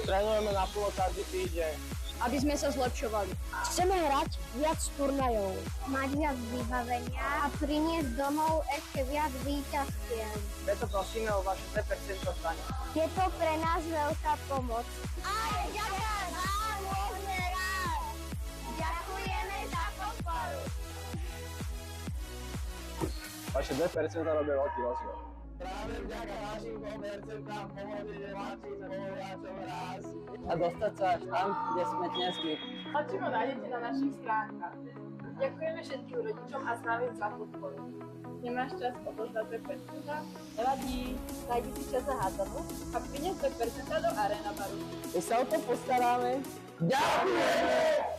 Trénujeme naplno každý týždeň. Aby sme sa zlepšovali. Chceme hrať viac turnajov, mať viac vybavenia a priniesť domov ešte viac víťazstiev. Preto prosíme o vaše 2% stane. Je to pre nás veľká pomoc. Aj ďaká vám môžeme rád. Ďakujeme za podporu. Vaše 2% robia veľký rozdiel. Práve vďaka našim 2% pomôžete mladším spoluhráčom rásť A dostať sa až tam, kde sme dnes my. Všetko nájdete na našich stránkach. Ďakujeme všetkým rodičom a známym za podporu. Nemáš čas odozdať 2%? Radi, nájdi si čas na hádzanú A prinies 2% do Arena Baru. My sa o to postaráme. Ďakujeme!